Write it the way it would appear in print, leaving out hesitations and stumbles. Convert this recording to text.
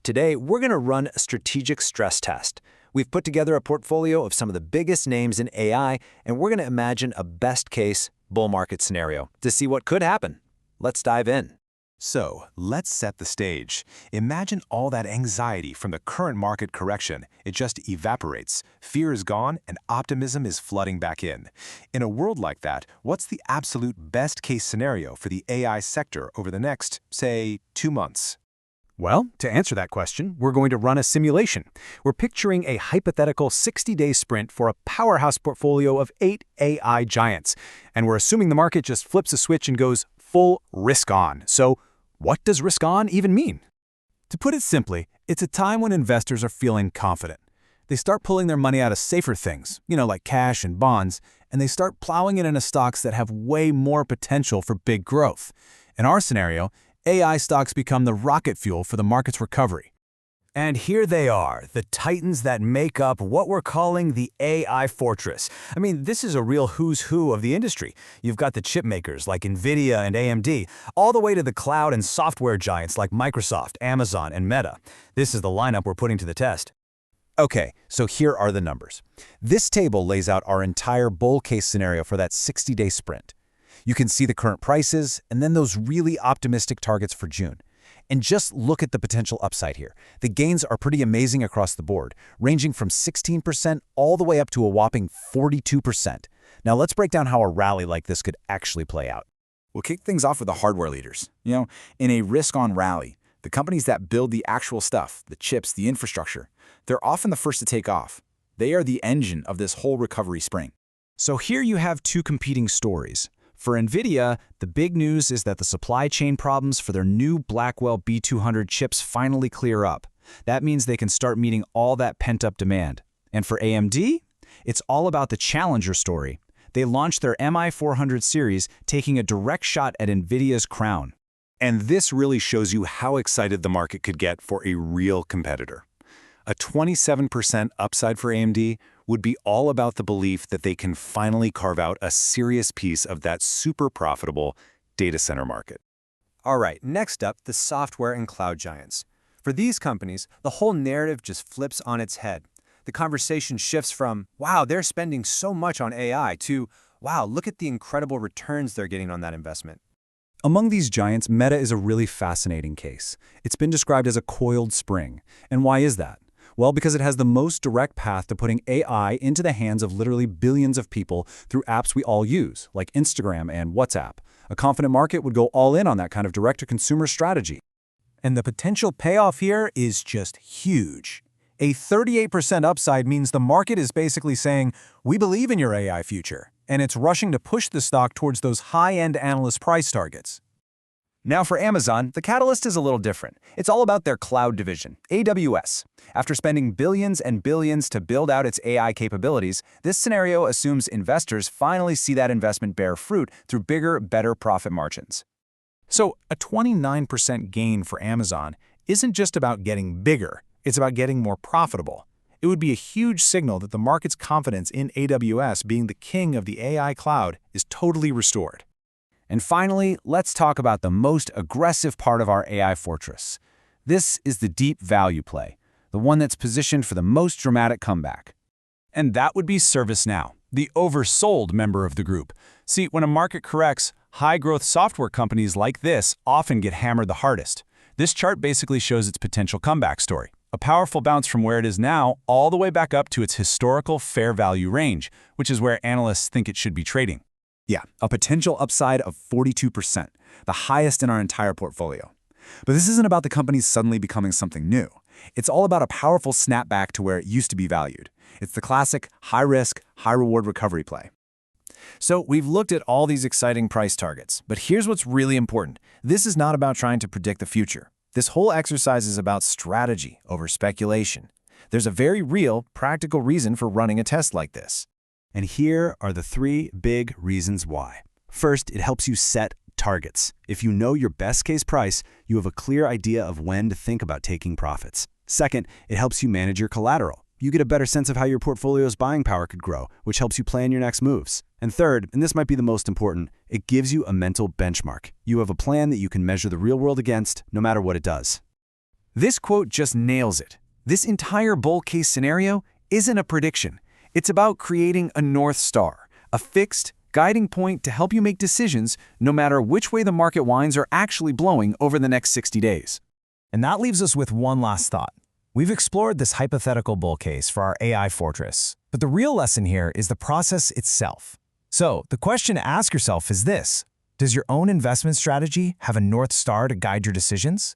Today, we're going to run a strategic stress test. We've put together a portfolio of some of the biggest names in AI, and we're going to imagine a best-case bull market scenario to see what could happen. Let's dive in. So, let's set the stage. Imagine all that anxiety from the current market correction. It just evaporates. Fear is gone, and optimism is flooding back in. In a world like that, what's the absolute best-case scenario for the AI sector over the next, say, 2 months? Well, to answer that question, we're going to run a simulation. We're picturing a hypothetical 60-day sprint for a powerhouse portfolio of 8 AI giants. And we're assuming the market just flips a switch and goes full risk on. So, what does risk on even mean? To put it simply, it's a time when investors are feeling confident. They start pulling their money out of safer things, like cash and bonds, and they start plowing it into stocks that have way more potential for big growth. In our scenario, AI stocks become the rocket fuel for the market's recovery. And here they are, the titans that make up what we're calling the AI fortress. I mean, this is a real who's who of the industry. You've got the chip makers like NVIDIA and AMD, all the way to the cloud and software giants like Microsoft, Amazon, and Meta. This is the lineup we're putting to the test. Okay, so here are the numbers. This table lays out our entire bull case scenario for that 60-day sprint. You can see the current prices and then those really optimistic targets for June. And just look at the potential upside here. The gains are pretty amazing across the board, ranging from 16% all the way up to a whopping 42%. Now let's break down how a rally like this could actually play out. We'll kick things off with the hardware leaders. In a risk-on rally, the companies that build the actual stuff, the chips, the infrastructure, they're often the first to take off. They are the engine of this whole recovery spring. So here you have two competing stories. For NVIDIA, the big news is that the supply chain problems for their new Blackwell B200 chips finally clear up. That means they can start meeting all that pent-up demand. And for AMD, it's all about the challenger story. They launched their MI400 series, taking a direct shot at NVIDIA's crown. And this really shows you how excited the market could get for a real competitor. A 27% upside for AMD would be all about the belief that they can finally carve out a serious piece of that super profitable data center market. All right, next up, the software and cloud giants. For these companies, the whole narrative just flips on its head. The conversation shifts from, wow, they're spending so much on AI, to, wow, look at the incredible returns they're getting on that investment. Among these giants, Meta is a really fascinating case. It's been described as a coiled spring. And why is that? Well, because it has the most direct path to putting AI into the hands of literally billions of people through apps we all use, like Instagram and WhatsApp. A confident market would go all in on that kind of direct-to-consumer strategy. And the potential payoff here is just huge. A 38% upside means the market is basically saying, we believe in your AI future, and it's rushing to push the stock towards those high-end analyst price targets. Now for Amazon, the catalyst is a little different. It's all about their cloud division, AWS. After spending billions and billions to build out its AI capabilities, this scenario assumes investors finally see that investment bear fruit through bigger, better profit margins. So a 29% gain for Amazon isn't just about getting bigger, it's about getting more profitable. It would be a huge signal that the market's confidence in AWS being the king of the AI cloud is totally restored. And finally, let's talk about the most aggressive part of our AI fortress. This is the deep value play, the one that's positioned for the most dramatic comeback. And that would be ServiceNow, the oversold member of the group. See, when a market corrects, high-growth software companies like this often get hammered the hardest. This chart basically shows its potential comeback story. A powerful bounce from where it is now all the way back up to its historical fair value range, which is where analysts think it should be trading. Yeah, a potential upside of 42%, the highest in our entire portfolio. But this isn't about the companies suddenly becoming something new. It's all about a powerful snapback to where it used to be valued. It's the classic high-risk, high-reward recovery play. So we've looked at all these exciting price targets, but here's what's really important. This is not about trying to predict the future. This whole exercise is about strategy over speculation. There's a very real, practical reason for running a test like this. And here are the 3 big reasons why. First, it helps you set targets. If you know your best case price, you have a clear idea of when to think about taking profits. Second, it helps you manage your collateral. You get a better sense of how your portfolio's buying power could grow, which helps you plan your next moves. And third, and this might be the most important, it gives you a mental benchmark. You have a plan that you can measure the real world against, no matter what it does. This quote just nails it. This entire bull case scenario isn't a prediction. It's about creating a North Star, a fixed, guiding point to help you make decisions no matter which way the market winds are actually blowing over the next 60 days. And that leaves us with one last thought. We've explored this hypothetical bull case for our AI fortress, but the real lesson here is the process itself. So, the question to ask yourself is this: does your own investment strategy have a North Star to guide your decisions?